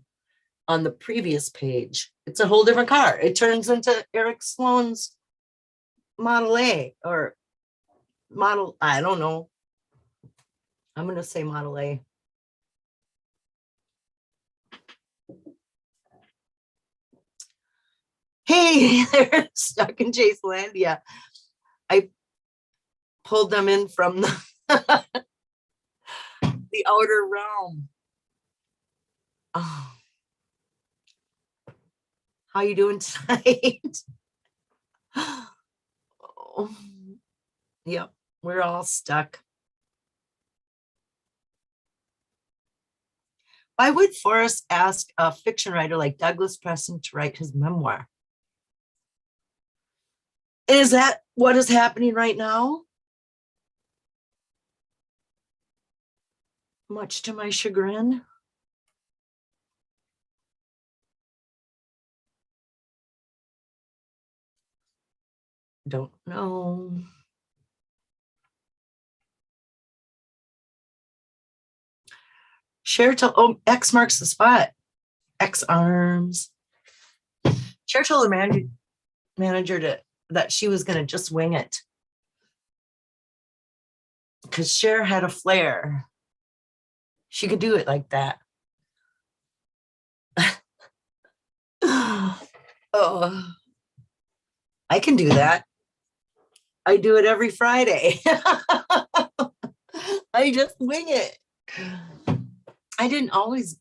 on the previous page. It's a whole different car. It turns into Eric Sloane's Model A or Model, I don't know. I'm going to say Model A. Hey, they're stuck in Chaselandia. I pulled them in from the, the outer realm. Oh. How you doing tonight? Oh. Yep, we're all stuck. Why would Forrest ask a fiction writer like Douglas Preston to write his memoir? Is that what is happening right now? Much to my chagrin. Don't know. Cher told, oh, X marks the spot. X arms. Cher told the manager that she was going to just wing it. Because Cher had a flair. She could do it like that. Oh, I can do that. I do it every Friday. I just wing it. I didn't always.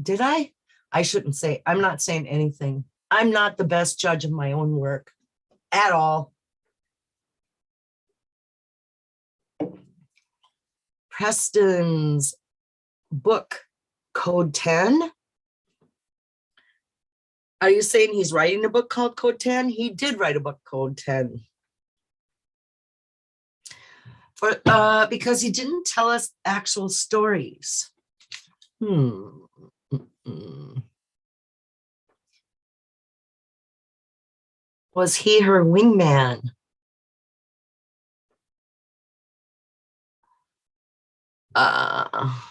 Did I? I shouldn't say. I'm not saying anything. I'm not the best judge of my own work at all. Preston's book, Code 10. Are you saying he's writing a book called Code 10? He did write a book, Code 10. Because he didn't tell us actual stories. Was he her wingman? I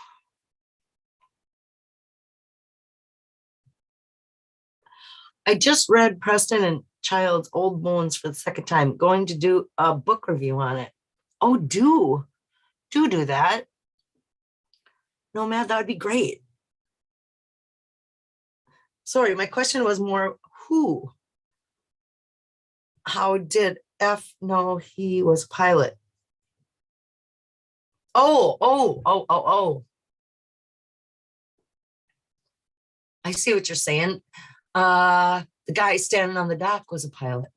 just read Preston and Child's Old Bones for the second time, going to do a book review on it. Oh, do that. No, man, that would be great. Sorry, my question was more who? How did F know he was a pilot? Oh. I see what you're saying. The guy standing on the dock was a pilot.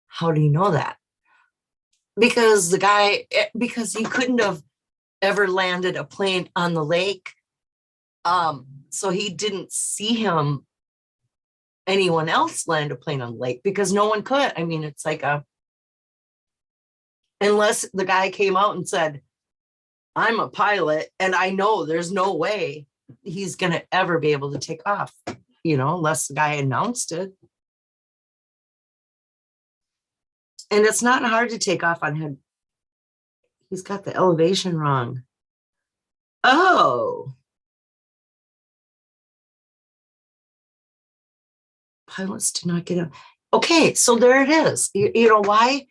How do you know that? Because he couldn't have ever landed a plane on the lake. So he didn't see anyone else land a plane on the lake because no one could. I mean, it's like unless the guy came out and said, I'm a pilot and I know there's no way he's going to ever be able to take off, unless the guy announced it. And it's not hard to take off on him. He's got the elevation wrong. Oh. Pilots do not get out. Okay, so there it is. You know why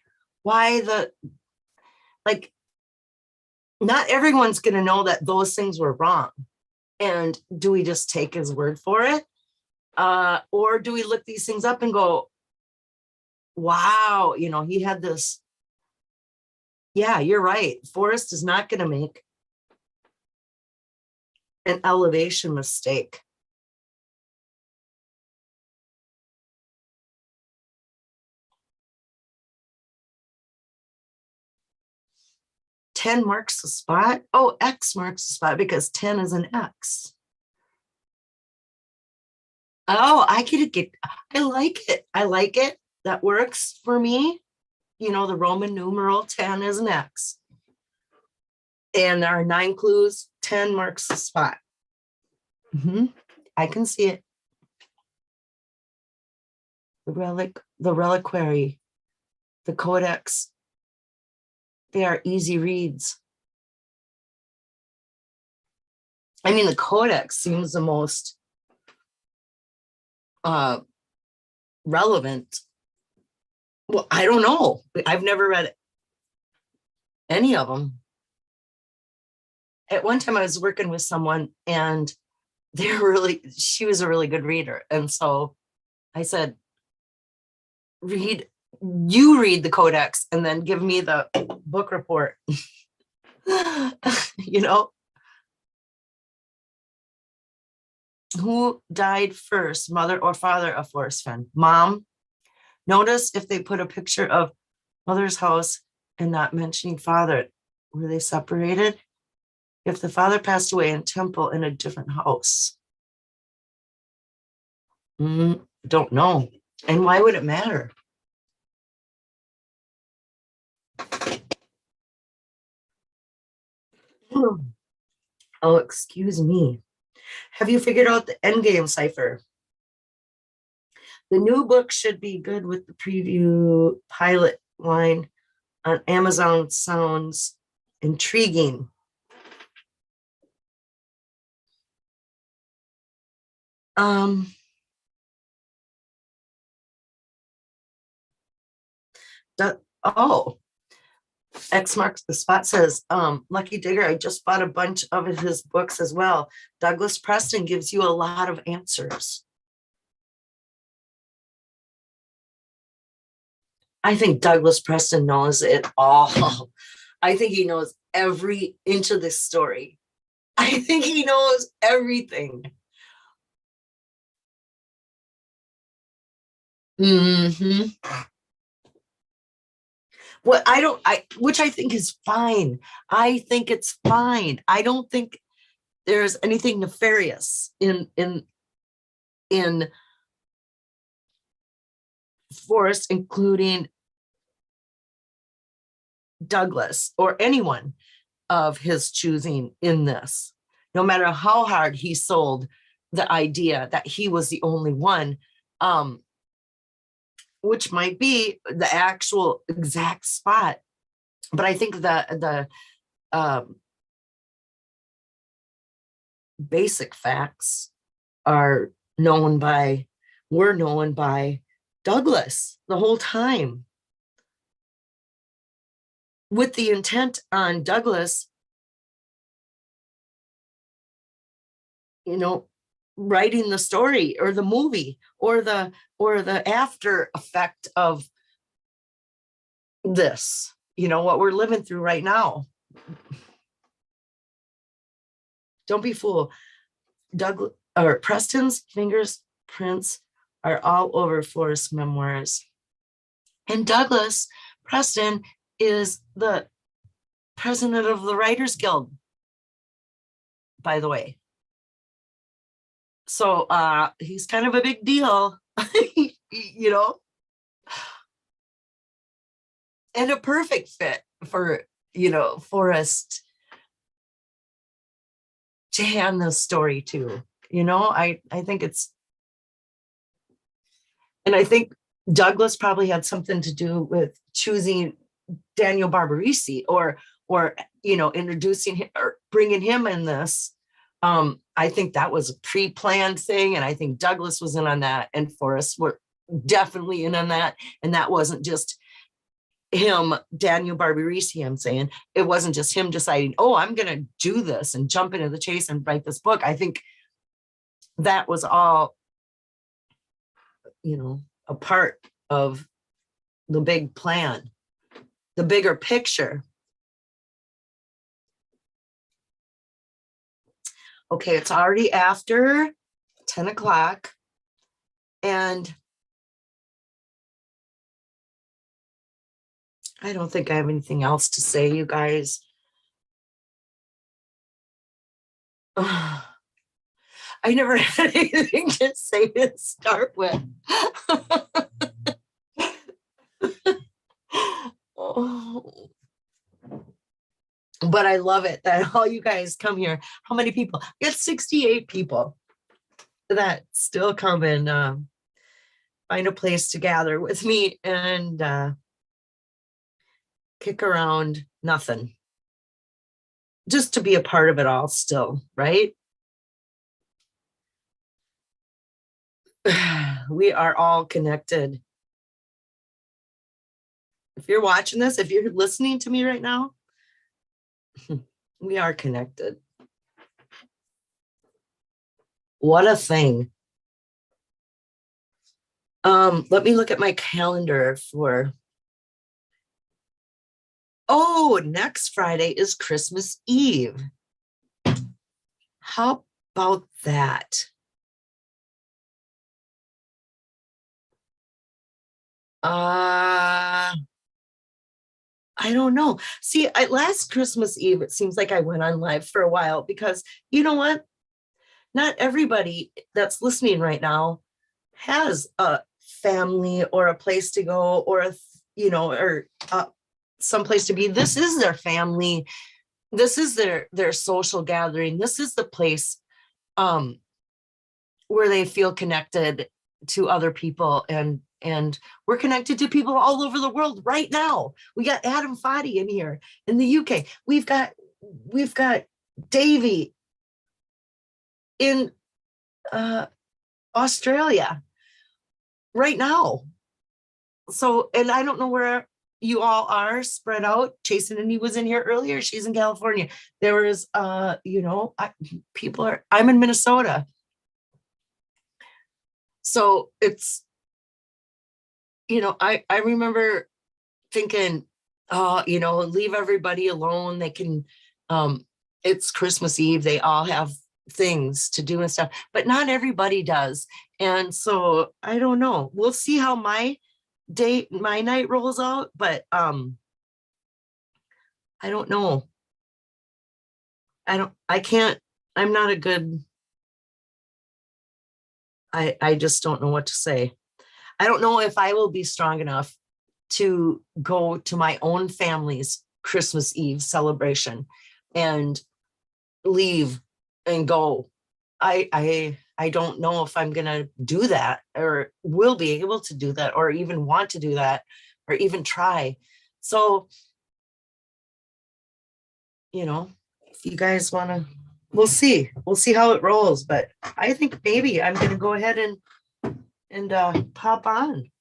not everyone's going to know that those things were wrong. And do we just take his word for it? Or do we look these things up and go, wow, he had this. Yeah, you're right. Forrest is not going to make an elevation mistake. $10 marks the spot. Oh, X marks the spot because 10 is an X. Oh, I like it. I like it. That works for me. The Roman numeral 10 is an X. And our 9 clues, 10 marks the spot. I can see it. The reliquary, the codex, they are easy reads. I mean, the codex seems the most relevant. Well, I don't know. I've never read any of them. At one time I was working with someone and she was a really good reader. And so I said, you read the codex and then give me the book report. Who died first, mother or father of Forrest Fenn? Mom. Notice if they put a picture of mother's house and not mentioning father. Were they separated? If the father passed away in Temple in a different house. Don't know. And why would it matter? Oh, excuse me. Have you figured out the endgame cipher? The new book should be good with the preview pilot line on Amazon. Sounds intriguing. X marks the spot says, Lucky Digger, I just bought a bunch of his books as well. Douglas Preston gives you a lot of answers. I think Douglas Preston knows it all. I think he knows every inch of this story. I think he knows everything. What which I think is fine. I think it's fine. I don't think there's anything nefarious in Forrest, including Douglas or anyone of his choosing in this. No matter how hard he sold the idea that he was the only one, which might be the actual exact spot. But I think the basic facts were known by Douglas the whole time, with the intent on Douglas, writing the story or the movie or the after effect of this, what we're living through right now. Don't be fooled. Douglas or Preston's fingerprints are all over Forrest's memoirs. And Douglas Preston is the president of the Writers Guild, by the way. So he's kind of a big deal, and a perfect fit for, Forrest to hand this story to. I think it's, and I think Douglas probably had something to do with choosing Daniel Barbarisi or introducing him or bringing him in this. I think that was a pre-planned thing, and I think Douglas was in on that, and Forrest were definitely in on that, and that wasn't just him, Daniel Barbarisi, I'm saying. It wasn't just him deciding, oh, I'm going to do this and jump into the chase and write this book. I think that was all, a part of the big plan, the bigger picture. Okay, it's already after 10 o'clock, and I don't think I have anything else to say, you guys. I never had anything to say to start with. Oh. But I love it that all you guys come here. How many people? We got 68 people that still come and find a place to gather with me and kick around nothing. Just to be a part of it all still, right? We are all connected. If you're watching this, if you're listening to me right now, we are connected. What a thing. Let me look at my calendar for, next Friday is Christmas Eve. How about that? I don't know. See, last Christmas Eve, it seems like I went on live for a while because you know what? Not everybody that's listening right now has a family or a place to go or, or someplace to be. This is their family. This is their social gathering. This is the place where they feel connected to other people, and we're connected to people all over the world right now. We got Adam Fadi in here in the UK. We've got Davey in Australia right now. So, and I don't know where you all are spread out. Jason and he was in here earlier. She's in California. There was, people are, I'm in Minnesota. So it's, I remember thinking, leave everybody alone. They can, it's Christmas Eve. They all have things to do and stuff, but not everybody does. And so I don't know. We'll see how my night rolls out. But I don't know. I can't, I'm not a good, I just don't know what to say. I don't know if I will be strong enough to go to my own family's Christmas Eve celebration and leave and go. I don't know if I'm gonna do that or will be able to do that or even want to do that or even try. So, you know, if you guys want to, we'll see. We'll see how it rolls. But I think maybe I'm gonna go ahead and pop on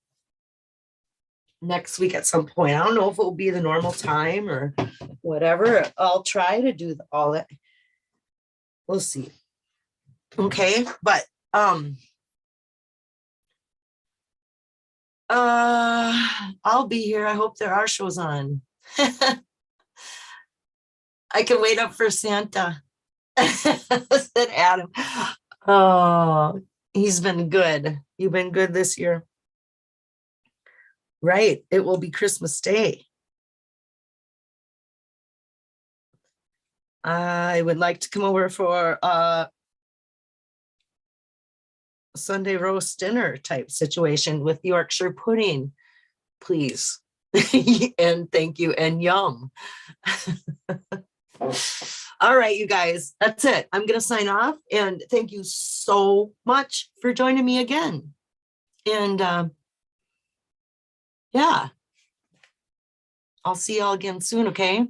next week at some point. I don't know if it will be the normal time or whatever. I'll try to do all that. We'll see. Okay, but I'll be here. I hope there are shows on. I can wait up for Santa. Said Adam. Oh, he's been good. You've been good this year. Right. It will be Christmas Day. I would like to come over for Sunday roast dinner type situation with Yorkshire pudding, please. And thank you and yum. All right, you guys, that's it. I'm going to sign off and thank you so much for joining me again. And yeah, I'll see y'all again soon. Okay.